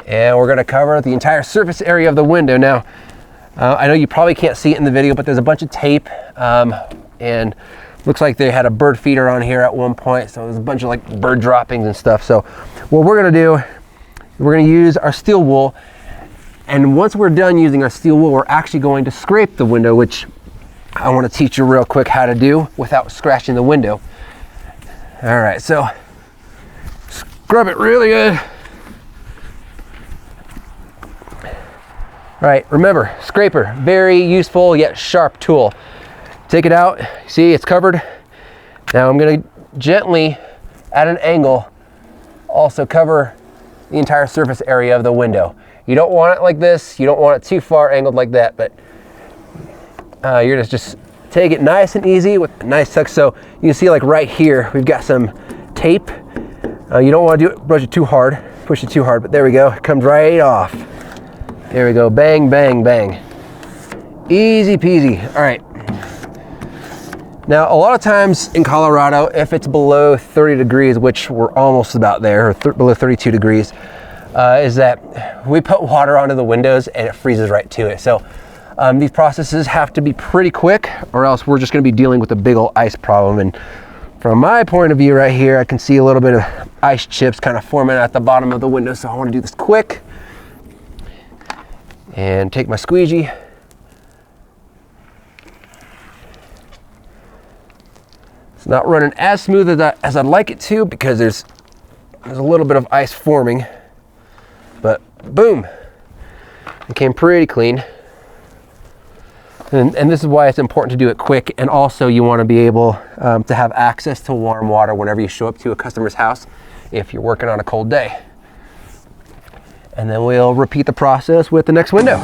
And we're gonna cover the entire surface area of the window. Now, I know you probably can't see it in the video, but there's a bunch of tape, and looks like they had a bird feeder on here at one point. So there's a bunch of like bird droppings and stuff. So what we're gonna do, we're gonna use our steel wool. And once we're done using our steel wool, we're actually going to scrape the window, which I wanna teach you real quick how to do without scratching the window. All right, so scrub it really good. All right, remember, scraper, very useful yet sharp tool. Take it out, see it's covered. Now I'm gonna gently, at an angle, also cover the entire surface area of the window. You don't want it like this, you don't want it too far angled like that, but you're gonna just take it nice and easy with a nice tuck. So you can see like right here, we've got some tape. You don't wanna brush it too hard, push it too hard, but there we go, it comes right off. There we go, bang, bang, bang. Easy peasy. All right. Now, a lot of times in Colorado, if it's below 30 degrees, which we're almost about there, or below 32 degrees, is that we put water onto the windows and it freezes right to it. So these processes have to be pretty quick, or else we're just gonna be dealing with a big old ice problem. And from my point of view right here, I can see a little bit of ice chips kind of forming at the bottom of the window. So I wanna do this quick. And take my squeegee. It's not running as smooth as I'd like it to, because there's a little bit of ice forming, but boom, it came pretty clean. And this is why it's important to do it quick. And also you want to be able to have access to warm water whenever you show up to a customer's house if you're working on a cold day. And then we'll repeat the process with the next window.